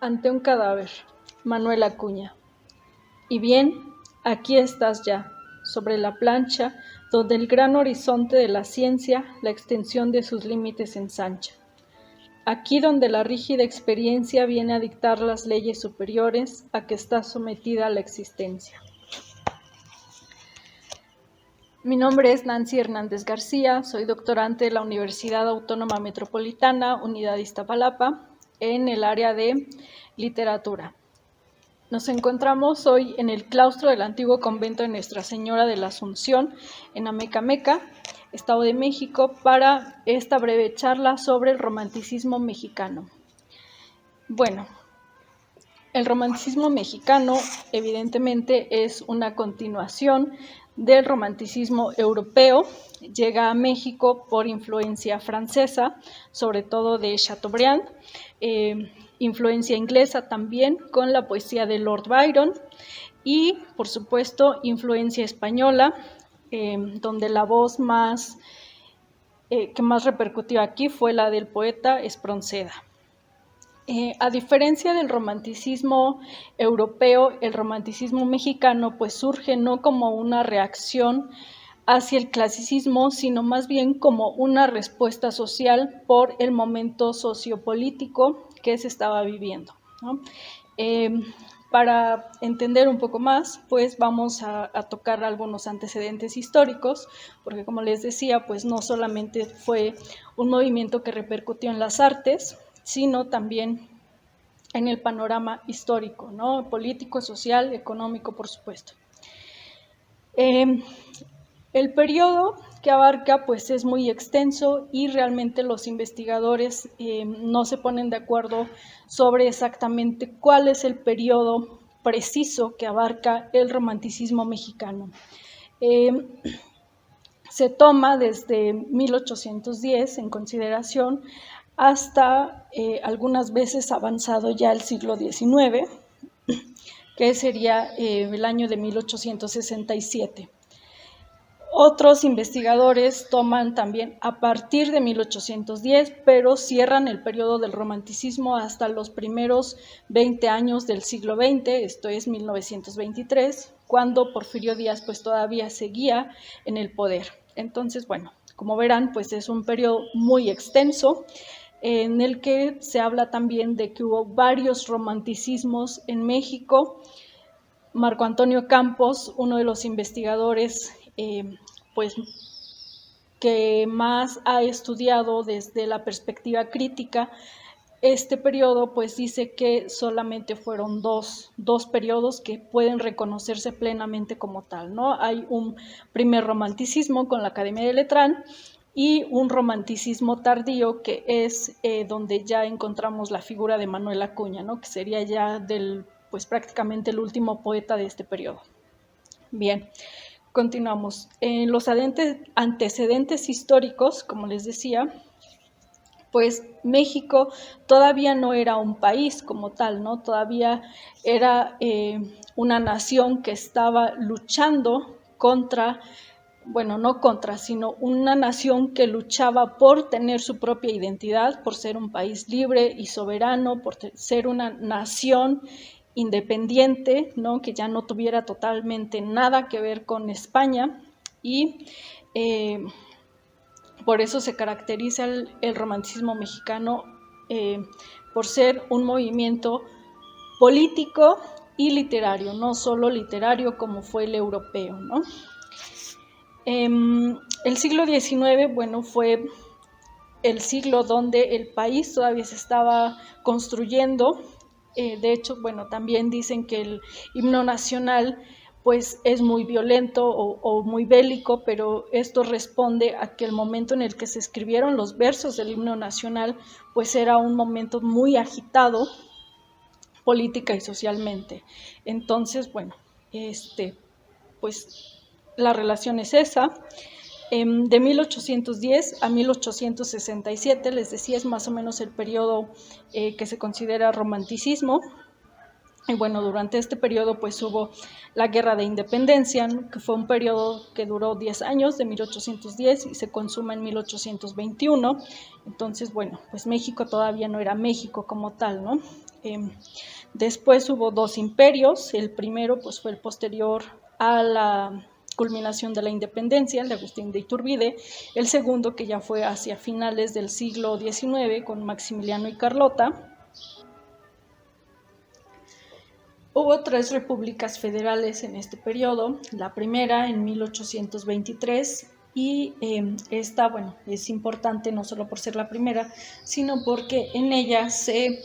Ante un cadáver, Manuel Acuña. Y bien, aquí estás ya, sobre la plancha, donde el gran horizonte de la ciencia, la extensión de sus límites ensancha. Aquí donde la rígida experiencia viene a dictar las leyes superiores a que está sometida la existencia. Mi nombre es Nancy Hernández García, soy doctorante de la Universidad Autónoma Metropolitana, Unidad Iztapalapa, en el área de literatura. Nos encontramos hoy en el claustro del antiguo convento de Nuestra Señora de la Asunción, en Amecameca, Estado de México, para esta breve charla sobre el romanticismo mexicano. Bueno, el romanticismo mexicano evidentemente es una continuación del romanticismo europeo. Llega a México por influencia francesa, sobre todo de Chateaubriand, influencia inglesa también con la poesía de Lord Byron y, por supuesto, influencia española, donde la voz que más repercutió aquí fue la del poeta Espronceda. A diferencia del romanticismo europeo, el romanticismo mexicano pues surge no como una reacción hacia el clasicismo, sino más bien como una respuesta social por el momento sociopolítico que se estaba viviendo, ¿no? Para entender un poco más, pues vamos a tocar algunos antecedentes históricos, porque como les decía, pues no solamente fue un movimiento que repercutió en las artes, sino también en el panorama histórico, ¿no? Político, social, económico, por supuesto. El periodo que abarca pues es muy extenso y realmente los investigadores no se ponen de acuerdo sobre exactamente cuál es el periodo preciso que abarca el romanticismo mexicano. Se toma desde 1810 en consideración hasta algunas veces avanzado ya el siglo XIX, que sería el año de 1867. Otros investigadores toman también a partir de 1810, pero cierran el periodo del romanticismo hasta los primeros 20 años del siglo XX, esto es 1923, cuando Porfirio Díaz pues todavía seguía en el poder. Entonces, bueno, como verán, pues es un periodo muy extenso en el que se habla también de que hubo varios romanticismos en México. Marco Antonio Campos, uno de los investigadores pues que más ha estudiado desde la perspectiva crítica este periodo, pues dice que solamente fueron dos periodos que pueden reconocerse plenamente como tal, ¿no? Hay un primer romanticismo con la Academia de Letrán y un romanticismo tardío que es donde ya encontramos la figura de Manuel Acuña, ¿no? Que sería ya pues prácticamente el último poeta de este periodo. Bien, continuamos. En los antecedentes históricos, como les decía, pues México todavía no era un país como tal, ¿no? Todavía era una nación que estaba luchando contra, bueno, no contra, sino una nación que luchaba por tener su propia identidad, por ser un país libre y soberano, por ser una nación independiente, ¿no? Que ya no tuviera totalmente nada que ver con España y por eso se caracteriza el romanticismo mexicano por ser un movimiento político y literario, no solo literario como fue el europeo, ¿no? El siglo XIX, bueno, fue el siglo donde el país todavía se estaba construyendo. De hecho, bueno, también dicen que el himno nacional pues es muy violento o muy bélico, pero esto responde a que el momento en el que se escribieron los versos del himno nacional pues era un momento muy agitado política y socialmente. Entonces, bueno, pues la relación es esa. De 1810 a 1867, les decía, es más o menos el periodo que se considera romanticismo. Y bueno, durante este periodo pues hubo la Guerra de Independencia, ¿no?, que fue un periodo que duró 10 años, de 1810 y se consuma en 1821. Entonces, bueno, pues México todavía no era México como tal, ¿no? Después hubo dos imperios. El primero pues fue el posterior a la culminación de la independencia, el de Agustín de Iturbide. El segundo, que ya fue hacia finales del siglo XIX, con Maximiliano y Carlota. Hubo tres repúblicas federales en este periodo. La primera en 1823 y esta, bueno, es importante no solo por ser la primera, sino porque en ella se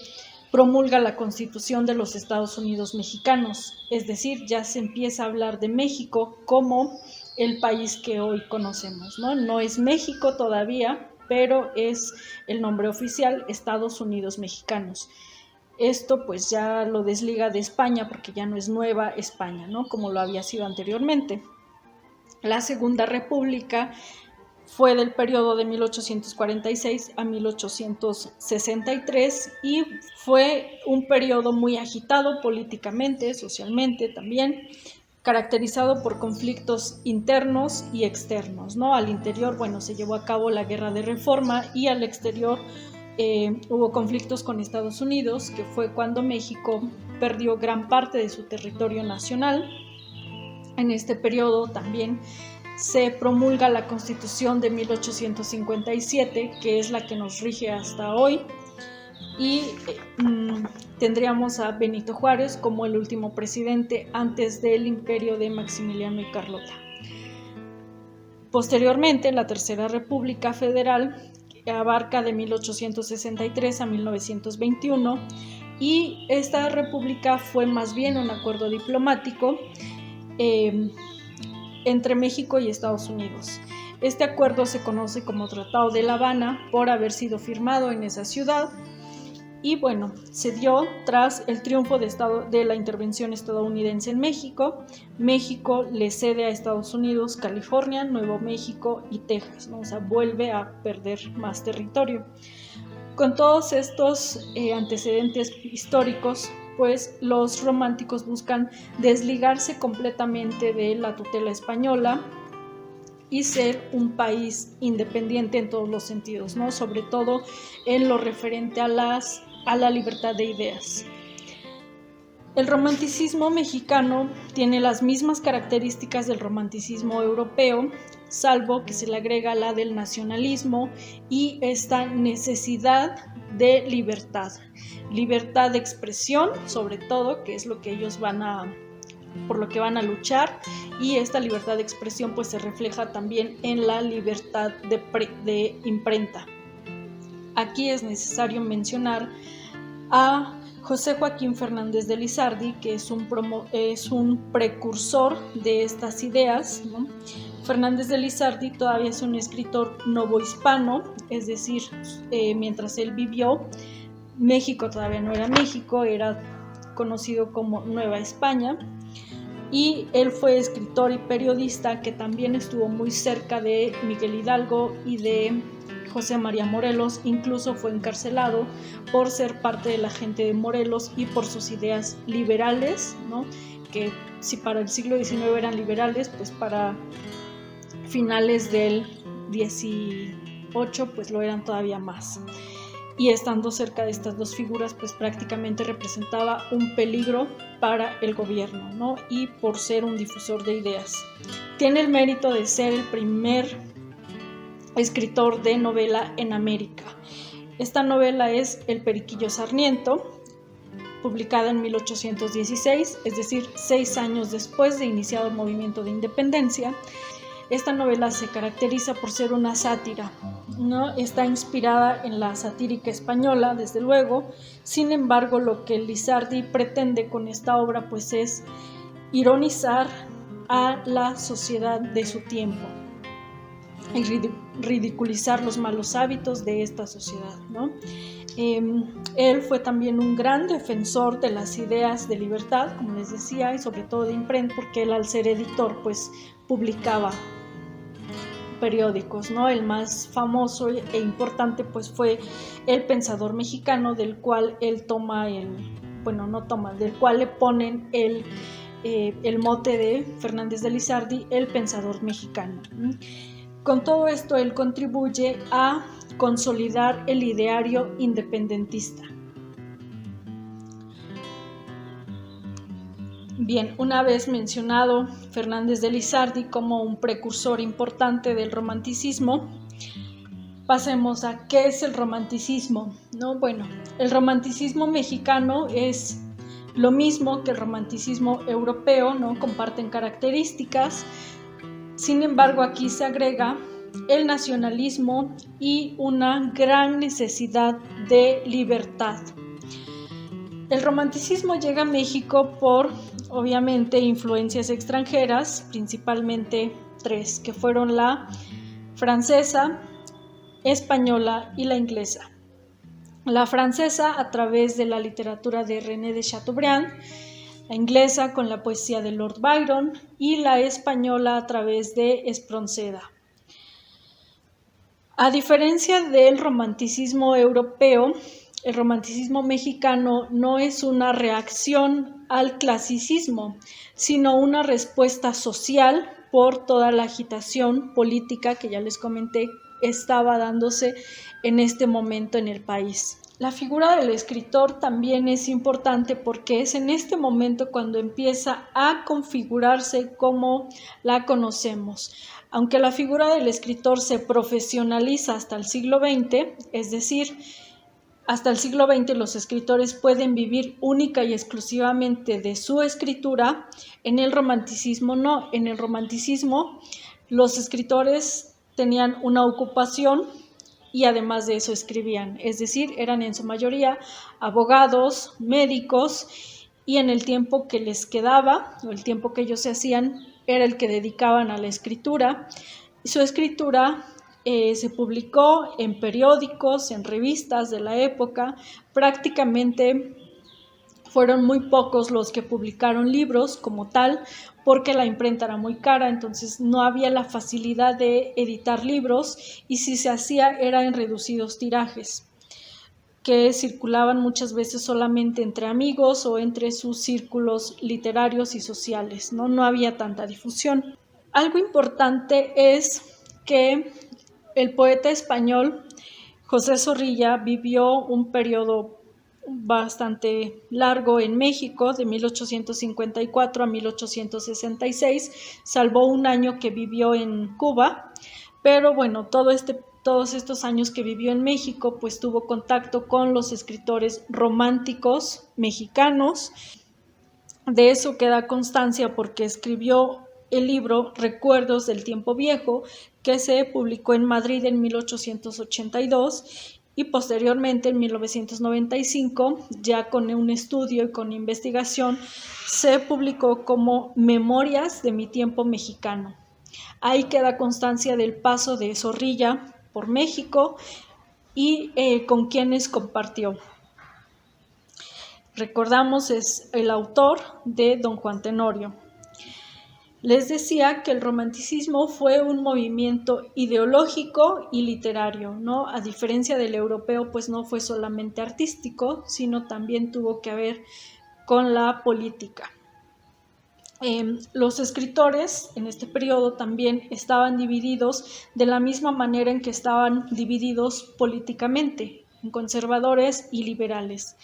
promulga la Constitución de los Estados Unidos mexicanos, es decir, ya se empieza a hablar de México como el país que hoy conocemos, ¿no? No es México todavía, pero es el nombre oficial, Estados Unidos Mexicanos. Esto pues ya lo desliga de España porque ya no es Nueva España, ¿no?, como lo había sido anteriormente. La Segunda República fue del periodo de 1846 a 1863 y fue un periodo muy agitado políticamente, socialmente también, caracterizado por conflictos internos y externos, ¿no? Al interior, bueno, se llevó a cabo la Guerra de Reforma y al exterior hubo conflictos con Estados Unidos, que fue cuando México perdió gran parte de su territorio nacional. En este periodo también se promulga la Constitución de 1857, que es la que nos rige hasta hoy, y tendríamos a Benito Juárez como el último presidente antes del imperio de Maximiliano y Carlota. Posteriormente, la Tercera República Federal abarca de 1863 a 1921 y esta república fue más bien un acuerdo diplomático entre México y Estados Unidos. Este acuerdo se conoce como Tratado de La Habana por haber sido firmado en esa ciudad y bueno, se dio tras el triunfo de la intervención estadounidense en México. México le cede a Estados Unidos California, Nuevo México y Texas, ¿no? O sea, vuelve a perder más territorio. Con todos estos antecedentes históricos, pues los románticos buscan desligarse completamente de la tutela española y ser un país independiente en todos los sentidos, ¿no? Sobre todo en lo referente a la libertad de ideas. El romanticismo mexicano tiene las mismas características del romanticismo europeo, salvo que se le agrega la del nacionalismo y esta necesidad de libertad de expresión, sobre todo, que es lo que ellos por lo que van a luchar, y esta libertad de expresión pues se refleja también en la libertad de imprenta. Aquí es necesario mencionar a José Joaquín Fernández de Lizardi, que es un precursor de estas ideas, ¿no? Fernández de Lizardi todavía es un escritor novohispano, es decir, mientras él vivió, México todavía no era México, era conocido como Nueva España, y él fue escritor y periodista que también estuvo muy cerca de Miguel Hidalgo y de José María Morelos. Incluso fue encarcelado por ser parte de la gente de Morelos y por sus ideas liberales, ¿no?, que si para el siglo XIX eran liberales, pues para finales del XVIII pues lo eran todavía más. Y estando cerca de estas dos figuras, pues prácticamente representaba un peligro para el gobierno, ¿no?, y por ser un difusor de ideas. Tiene el mérito de ser el primer escritor de novela en América. Esta novela es El Periquillo Sarniento, publicada en 1816, es decir, 6 años después de iniciado el movimiento de independencia. Esta novela se caracteriza por ser una sátira, ¿no? Está inspirada en la satírica española, desde luego. Sin embargo, lo que Lizardi pretende con esta obra pues es ironizar a la sociedad de su tiempo y ridiculizar los malos hábitos de esta sociedad, ¿no? Él fue también un gran defensor de las ideas de libertad, como les decía, y sobre todo de imprenta, porque él, al ser editor, pues publicaba periódicos, ¿no? El más famoso e importante pues fue El Pensador Mexicano, del cual él toma del cual le ponen el mote de Fernández de Lizardi, el pensador mexicano. Con todo esto, él contribuye a consolidar el ideario independentista. Bien, una vez mencionado Fernández de Lizardi como un precursor importante del romanticismo, pasemos a qué es el romanticismo, ¿no? Bueno, el romanticismo mexicano es lo mismo que el romanticismo europeo, ¿no? Comparten características. Sin embargo, aquí se agrega el nacionalismo y una gran necesidad de libertad. El romanticismo llega a México por, obviamente, influencias extranjeras, principalmente 3, que fueron la francesa, española y la inglesa. La francesa a través de la literatura de René de Chateaubriand, la inglesa con la poesía de Lord Byron y la española a través de Espronceda. A diferencia del romanticismo europeo, el romanticismo mexicano no es una reacción al clasicismo, sino una respuesta social por toda la agitación política que ya les comenté estaba dándose en este momento en el país. La figura del escritor también es importante porque es en este momento cuando empieza a configurarse como la conocemos. Aunque la figura del escritor se profesionaliza hasta el siglo XX, es decir, hasta el siglo XX los escritores pueden vivir única y exclusivamente de su escritura, en el romanticismo no. En el romanticismo los escritores tenían una ocupación y además de eso escribían, es decir, eran en su mayoría abogados, médicos, y en el tiempo que les quedaba, o el tiempo que ellos se hacían, era el que dedicaban a la escritura. Su escritura se publicó en periódicos, en revistas de la época. Prácticamente fueron muy pocos los que publicaron libros como tal, porque la imprenta era muy cara, entonces no había la facilidad de editar libros, y si se hacía era en reducidos tirajes que circulaban muchas veces solamente entre amigos o entre sus círculos literarios y sociales, no había tanta difusión. Algo importante es que el poeta español José Zorrilla vivió un periodo bastante largo en México, de 1854 a 1866, salvo un año que vivió en Cuba, pero bueno, todos estos años que vivió en México, pues tuvo contacto con los escritores románticos mexicanos. De eso queda constancia porque escribió el libro Recuerdos del Tiempo Viejo, que se publicó en Madrid en 1882 y posteriormente en 1995, ya con un estudio y con investigación, se publicó como Memorias de mi tiempo mexicano. Ahí queda constancia del paso de Zorrilla por México y con quienes compartió. Recordamos, es el autor de Don Juan Tenorio. Les decía que el romanticismo fue un movimiento ideológico y literario, ¿no? A diferencia del europeo, pues no fue solamente artístico, sino también tuvo que ver con la política. Los escritores en este periodo también estaban divididos de la misma manera en que estaban divididos políticamente, en conservadores y liberales.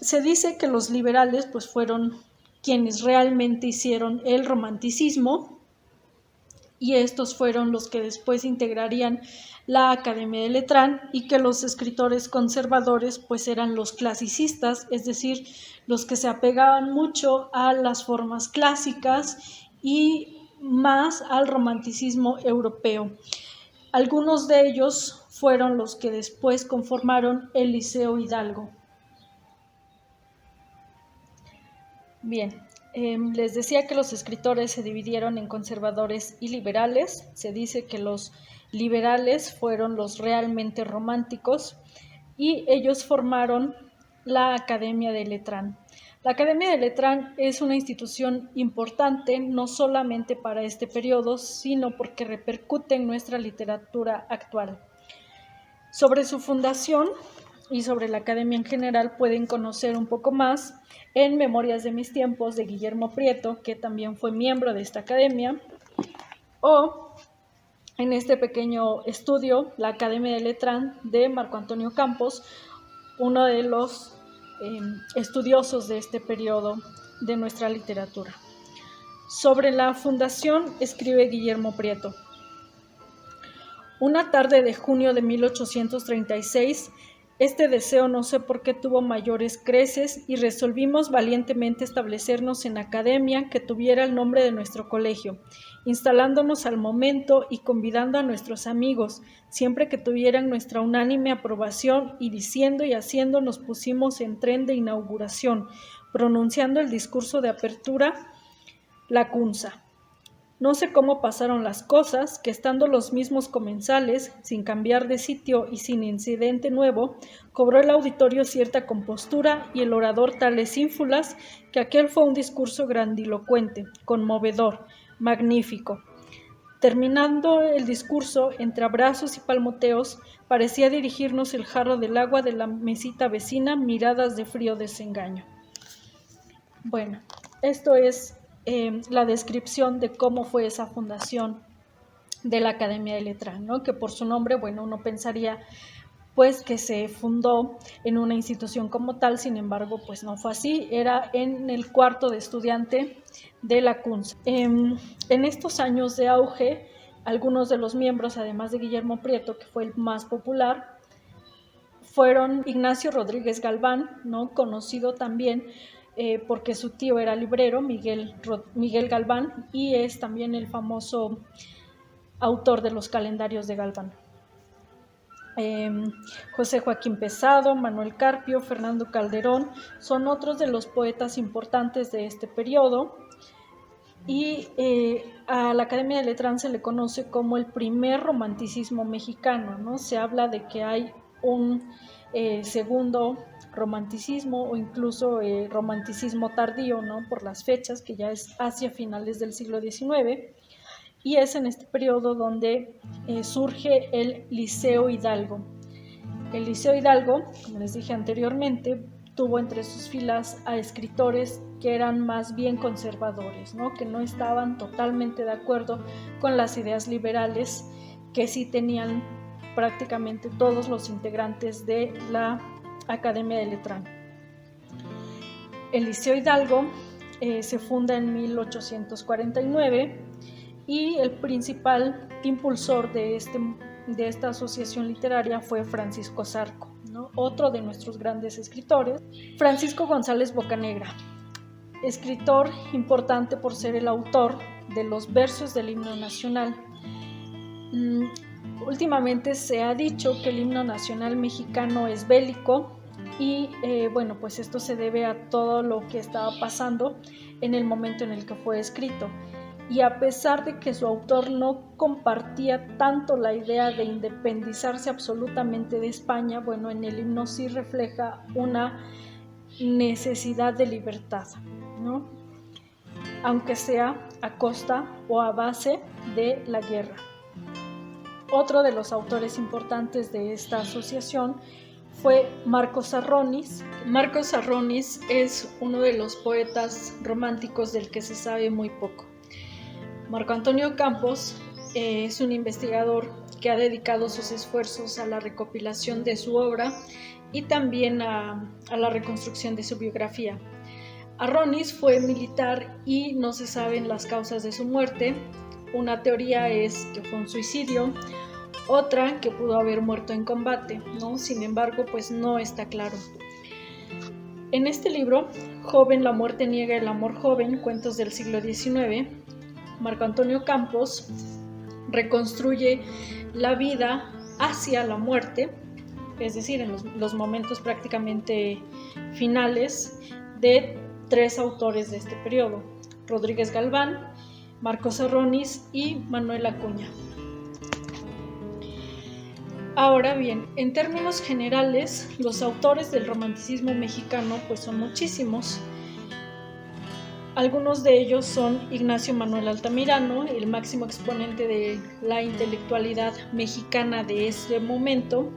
Se dice que los liberales pues fueron quienes realmente hicieron el romanticismo, y estos fueron los que después integrarían la Academia de Letrán, y que los escritores conservadores pues eran los clasicistas, es decir, los que se apegaban mucho a las formas clásicas y más al romanticismo europeo. Algunos de ellos fueron los que después conformaron el Liceo Hidalgo. Bien, les decía que los escritores se dividieron en conservadores y liberales. Se dice que los liberales fueron los realmente románticos y ellos formaron la Academia de Letrán. La Academia de Letrán es una institución importante no solamente para este periodo, sino porque repercute en nuestra literatura actual. Sobre su fundación y sobre la academia en general pueden conocer un poco más en Memorias de mis tiempos de Guillermo Prieto, que también fue miembro de esta academia, o en este pequeño estudio, la Academia de Letrán de Marco Antonio Campos, uno de los estudiosos de este periodo de nuestra literatura. Sobre la fundación escribe Guillermo Prieto: una tarde de junio de 1836, este deseo no sé por qué tuvo mayores creces y resolvimos valientemente establecernos en academia que tuviera el nombre de nuestro colegio, instalándonos al momento y convidando a nuestros amigos, siempre que tuvieran nuestra unánime aprobación, y diciendo y haciendo nos pusimos en tren de inauguración, pronunciando el discurso de apertura, la cunza. No sé cómo pasaron las cosas, que estando los mismos comensales, sin cambiar de sitio y sin incidente nuevo, cobró el auditorio cierta compostura y el orador tales ínfulas, que aquel fue un discurso grandilocuente, conmovedor, magnífico. Terminando el discurso, entre abrazos y palmoteos, parecía dirigirnos el jarro del agua de la mesita vecina, miradas de frío desengaño. Bueno, esto es la descripción de cómo fue esa fundación de la Academia de Letrán, ¿no? Que por su nombre, bueno, uno pensaría pues que se fundó en una institución como tal, sin embargo, pues no fue así, era en el cuarto de estudiante de la CUNS. En estos años de auge, algunos de los miembros, además de Guillermo Prieto, que fue el más popular, fueron Ignacio Rodríguez Galván, ¿no? Conocido también porque su tío era librero, Miguel Galván, y es también el famoso autor de los calendarios de Galván. José Joaquín Pesado, Manuel Carpio, Fernando Calderón son otros de los poetas importantes de este periodo, y a la Academia de Letrán se le conoce como el primer romanticismo mexicano, ¿no? Se habla de que hay un segundo romanticismo o incluso romanticismo tardío, ¿no? Por las fechas, que ya es hacia finales del siglo XIX, y es en este periodo donde surge el Liceo Hidalgo. El Liceo Hidalgo, como les dije anteriormente, tuvo entre sus filas a escritores que eran más bien conservadores, ¿no? Que no estaban totalmente de acuerdo con las ideas liberales que sí tenían prácticamente todos los integrantes de la Academia de Letrán. El Liceo Hidalgo se funda en 1849 y el principal impulsor de esta asociación literaria fue Francisco Zarco, ¿no? Otro de nuestros grandes escritores. Francisco González Bocanegra, escritor importante por ser el autor de los versos del himno nacional. Últimamente se ha dicho que el himno nacional mexicano es bélico y bueno, pues esto se debe a todo lo que estaba pasando en el momento en el que fue escrito. Y a pesar de que su autor no compartía tanto la idea de independizarse absolutamente de España, bueno, en el himno sí refleja una necesidad de libertad, ¿no? Aunque sea a costa o a base de la guerra. Otro de los autores importantes de esta asociación fue Marcos Arronis. Marcos Arronis es uno de los poetas románticos del que se sabe muy poco. Marco Antonio Campos es un investigador que ha dedicado sus esfuerzos a la recopilación de su obra y también a la reconstrucción de su biografía. Arronis fue militar y no se saben las causas de su muerte. Una teoría es que fue un suicidio, otra que pudo haber muerto en combate, ¿no? Sin embargo, pues no está claro. En este libro, Joven, la muerte niega el amor joven, cuentos del siglo XIX, Marco Antonio Campos reconstruye la vida hacia la muerte, es decir, en los momentos prácticamente finales de tres autores de este periodo: Rodríguez Galván, Marcos Arronis y Manuel Acuña. Ahora bien, en términos generales, los autores del romanticismo mexicano pues son muchísimos. Algunos de ellos son Ignacio Manuel Altamirano, el máximo exponente de la intelectualidad mexicana de ese momento,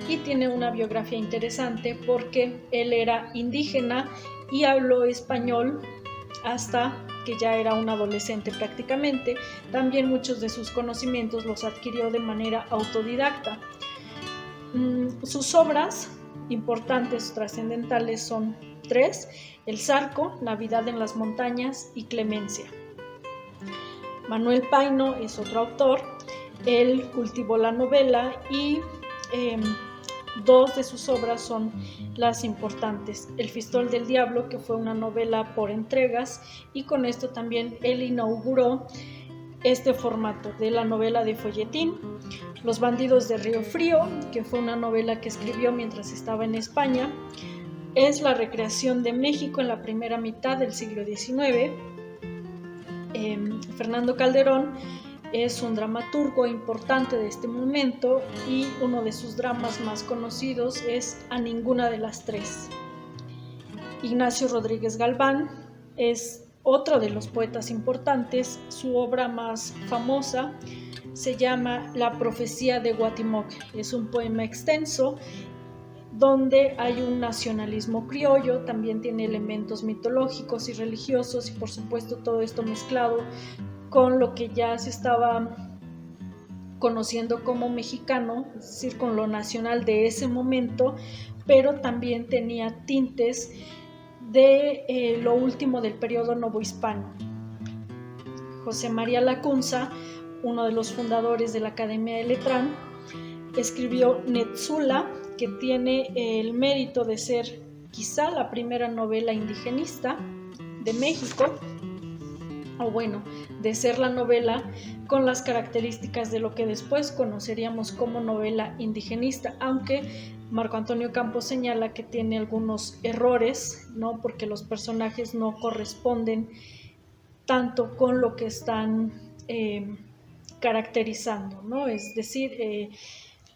y tiene una biografía interesante porque él era indígena y habló español hasta que ya era un adolescente prácticamente. También muchos de sus conocimientos los adquirió de manera autodidacta. Sus obras importantes, trascendentales, son 3: El Zarco, Navidad en las Montañas y Clemencia. Manuel Paino es otro autor. Él cultivó la novela y 2 de sus obras son las importantes: El Fistol del Diablo, que fue una novela por entregas, y con esto también él inauguró este formato de la novela de folletín. Los Bandidos de Río Frío, que fue una novela que escribió mientras estaba en España. Es la recreación de México en la primera mitad del siglo XIX. Fernando Calderón es un dramaturgo importante de este momento y uno de sus dramas más conocidos es A Ninguna de las Tres. Ignacio Rodríguez Galván es otro de los poetas importantes. Su obra más famosa se llama La Profecía de Guatimoc. Es un poema extenso donde hay un nacionalismo criollo, también tiene elementos mitológicos y religiosos, y por supuesto todo esto mezclado con lo que ya se estaba conociendo como mexicano, es decir, con lo nacional de ese momento, pero también tenía tintes de lo último del periodo novohispano. José María Lacunza, uno de los fundadores de la Academia de Letrán, escribió Netzula, que tiene el mérito de ser quizá la primera novela indigenista de México, o bueno, de ser la novela con las características de lo que después conoceríamos como novela indigenista, aunque Marco Antonio Campos señala que tiene algunos errores, ¿no? Porque los personajes no corresponden tanto con lo que están caracterizando, ¿no? Es decir,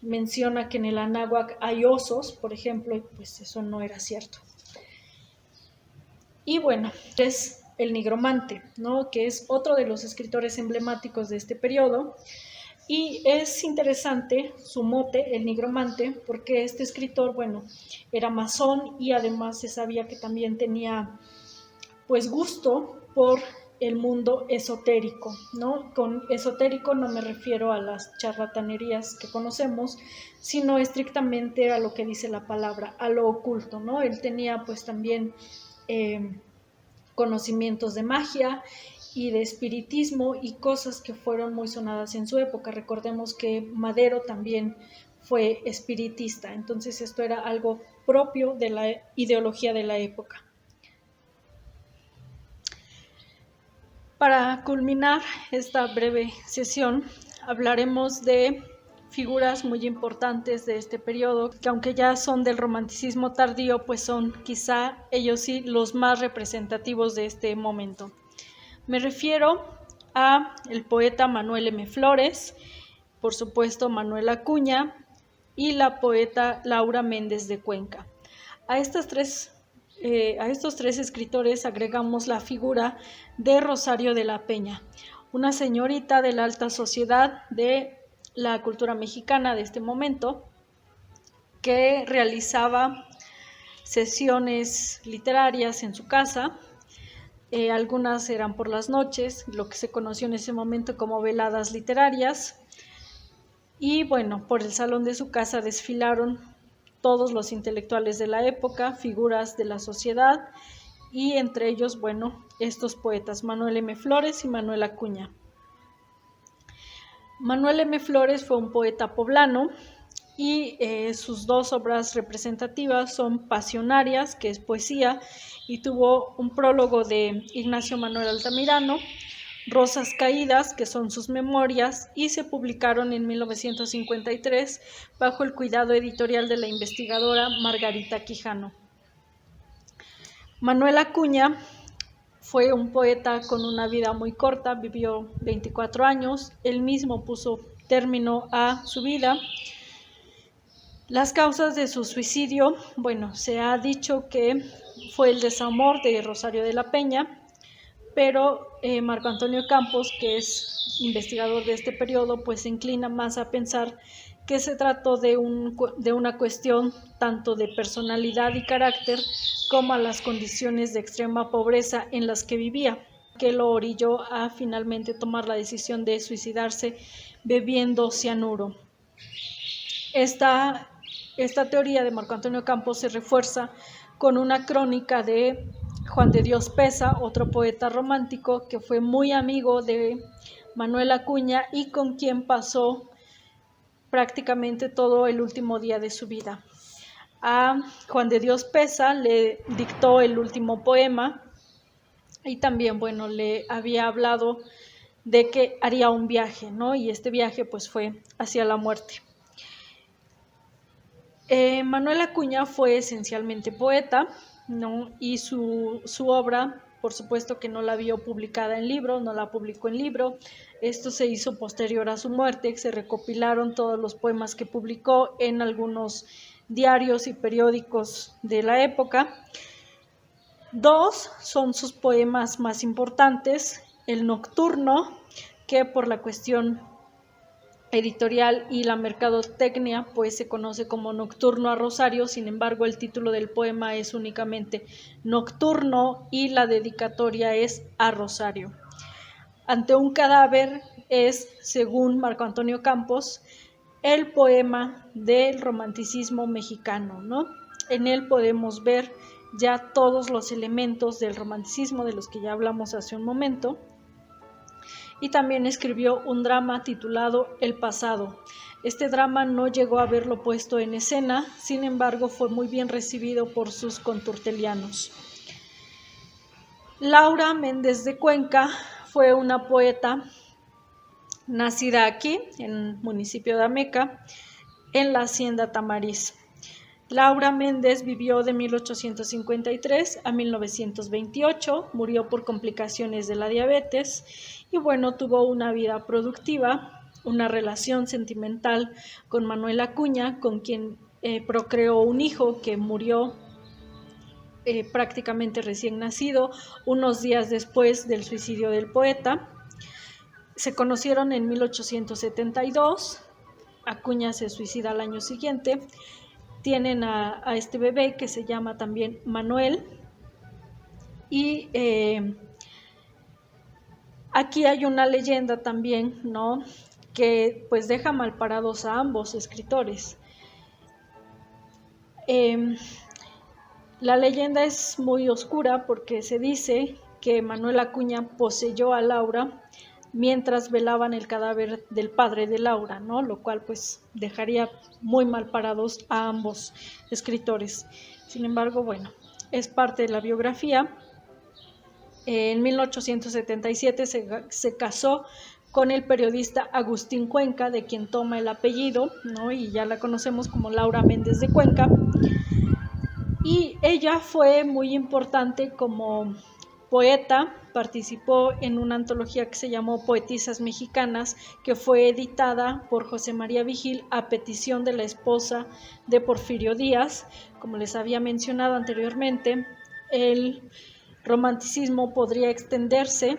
menciona que en el Anáhuac hay osos, por ejemplo, y pues eso no era cierto. Y bueno, es el Nigromante, ¿no? Que es otro de los escritores emblemáticos de este periodo. Y es interesante su mote, el Nigromante, porque este escritor, bueno, era masón y además se sabía que también tenía, pues, gusto por el mundo esotérico, ¿no? Con esotérico no me refiero a las charlatanerías que conocemos, sino estrictamente a lo que dice la palabra, a lo oculto, ¿no? Él tenía pues también conocimientos de magia y de espiritismo y cosas que fueron muy sonadas en su época. Recordemos que Madero también fue espiritista, entonces esto era algo propio de la ideología de la época. Para culminar esta breve sesión, hablaremos de figuras muy importantes de este periodo, que aunque ya son del romanticismo tardío, pues son quizá ellos sí los más representativos de este momento. Me refiero a el poeta Manuel M. Flores, por supuesto Manuel Acuña y la poeta Laura Méndez de Cuenca. A estos tres escritores agregamos la figura de Rosario de la Peña, una señorita de la alta sociedad de la cultura mexicana de este momento, que realizaba sesiones literarias en su casa. Algunas eran por las noches, lo que se conoció en ese momento como veladas literarias, y bueno, por el salón de su casa desfilaron todos los intelectuales de la época, figuras de la sociedad, y entre ellos, bueno, estos poetas, Manuel M. Flores y Manuel Acuña. Manuel M. Flores fue un poeta poblano y sus 2 obras representativas son Pasionarias, que es poesía, y tuvo un prólogo de Ignacio Manuel Altamirano, Rosas Caídas, que son sus memorias, y se publicaron en 1953 bajo el cuidado editorial de la investigadora Margarita Quijano. Manuel Acuña fue un poeta con una vida muy corta, vivió 24 años, él mismo puso término a su vida. Las causas de su suicidio, bueno, se ha dicho que fue el desamor de Rosario de la Peña, pero Marco Antonio Campos, que es investigador de este periodo, pues se inclina más a pensar que se trató de una cuestión tanto de personalidad y carácter como a las condiciones de extrema pobreza en las que vivía, que lo orilló a finalmente tomar la decisión de suicidarse bebiendo cianuro. Esta teoría de Marco Antonio Campos se refuerza con una crónica de Juan de Dios Peza, otro poeta romántico que fue muy amigo de Manuel Acuña y con quien pasó prácticamente todo el último día de su vida. A Juan de Dios Peza le dictó el último poema y también, bueno, le había hablado de que haría un viaje, ¿no? Y este viaje pues fue hacia la muerte. Manuel Acuña fue esencialmente poeta, ¿no? Y su obra, por supuesto que no la vio publicada en libro, no la publicó en libro. Esto se hizo posterior a su muerte, se recopilaron todos los poemas que publicó en algunos diarios y periódicos de la época. Dos son sus poemas más importantes: El Nocturno, que por la cuestión editorial y la mercadotecnia pues se conoce como Nocturno a Rosario. Sin embargo, el título del poema es únicamente Nocturno y la dedicatoria es a Rosario. Ante un cadáver es, según Marco Antonio Campos, el poema del romanticismo mexicano, ¿no? En él podemos ver ya todos los elementos del romanticismo de los que ya hablamos hace un momento. Y también escribió un drama titulado El Pasado. Este drama no llegó a verlo puesto en escena, sin embargo fue muy bien recibido por sus conturtelianos. Laura Méndez de Cuenca fue una poeta nacida aquí, en el municipio de Ameca, en la hacienda Tamariz. Laura Méndez vivió de 1853 a 1928, murió por complicaciones de la diabetes y bueno, tuvo una vida productiva, una relación sentimental con Manuel Acuña, con quien procreó un hijo que murió prácticamente recién nacido, unos días después del suicidio del poeta. Se conocieron en 1872, Acuña se suicida al año siguiente. Tienen a este bebé que se llama también Manuel y aquí hay una leyenda también, ¿no? Que pues deja mal parados a ambos escritores. La leyenda es muy oscura porque se dice que Manuel Acuña poseyó a Laura mientras velaban el cadáver del padre de Laura, ¿no? Lo cual pues dejaría muy mal parados a ambos escritores. Sin embargo, bueno, es parte de la biografía. En 1877 se casó con el periodista Agustín Cuenca, de quien toma el apellido, ¿no? Y ya la conocemos como Laura Méndez de Cuenca. Y ella fue muy importante como poeta, participó en una antología que se llamó Poetisas Mexicanas, que fue editada por José María Vigil a petición de la esposa de Porfirio Díaz. Como les había mencionado anteriormente, el romanticismo podría extenderse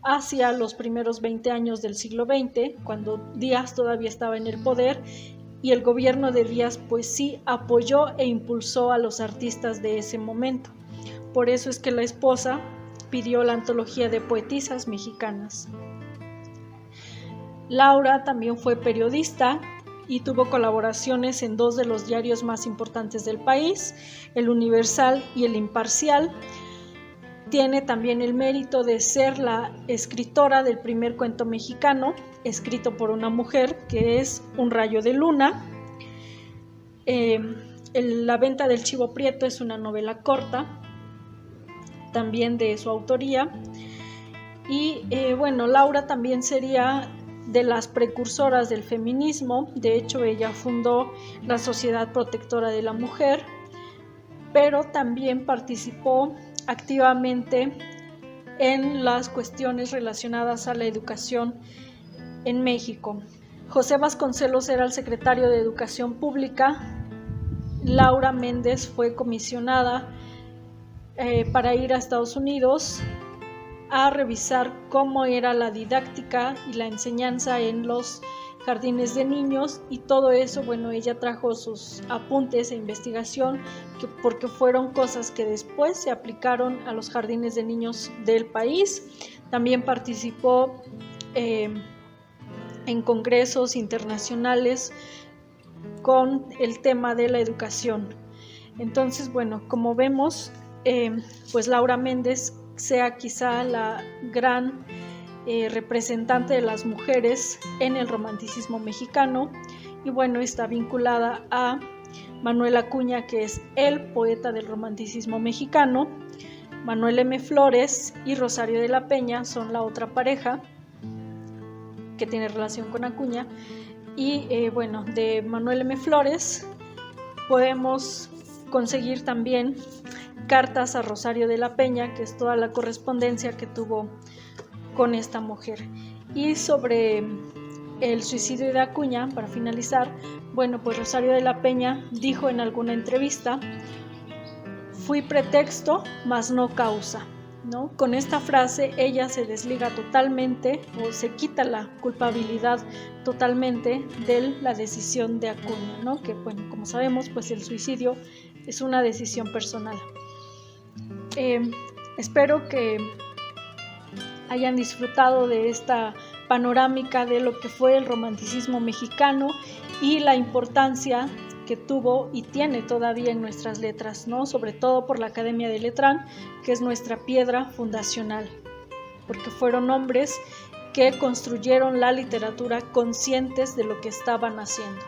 hacia los primeros 20 años del siglo XX, cuando Díaz todavía estaba en el poder, y el gobierno de Díaz pues sí apoyó e impulsó a los artistas de ese momento. Por eso es que la esposa pidió la antología de poetisas mexicanas. Laura también fue periodista y tuvo colaboraciones en dos de los diarios más importantes del país, El Universal y El Imparcial. Tiene también el mérito de ser la escritora del primer cuento mexicano, escrito por una mujer, que es Un rayo de luna. La venta del chivo prieto es una novela corta, también de su autoría. Y bueno, Laura también sería de las precursoras del feminismo. De hecho, ella fundó la Sociedad Protectora de la Mujer, pero también participó activamente en las cuestiones relacionadas a la educación en México. José Vasconcelos era el secretario de Educación Pública. Laura Méndez fue comisionada para ir a Estados Unidos a revisar cómo era la didáctica y la enseñanza en los jardines de niños, y todo eso, bueno, ella trajo sus apuntes e investigación porque fueron cosas que después se aplicaron a los jardines de niños del país. También participó en congresos internacionales con el tema de la educación. Entonces, bueno, como vemos, pues Laura Méndez sea quizá la gran representante de las mujeres en el romanticismo mexicano, y bueno, está vinculada a Manuel Acuña, que es el poeta del romanticismo mexicano. Manuel M. Flores y Rosario de la Peña son la otra pareja que tiene relación con Acuña. Y bueno, de Manuel M. Flores podemos conseguir también cartas a Rosario de la Peña, que es toda la correspondencia que tuvo con esta mujer. Y sobre el suicidio de Acuña, para finalizar, bueno, pues Rosario de la Peña dijo en alguna entrevista: fui pretexto, mas no causa, ¿no? Con esta frase ella se desliga totalmente, o se quita la culpabilidad totalmente de la decisión de Acuña, ¿no? Que bueno, como sabemos, pues el suicidio es una decisión personal. Espero que hayan disfrutado de esta panorámica de lo que fue el romanticismo mexicano y la importancia que tuvo y tiene todavía en nuestras letras, ¿no? Sobre todo por la Academia de Letrán, que es nuestra piedra fundacional, porque fueron hombres que construyeron la literatura conscientes de lo que estaban haciendo.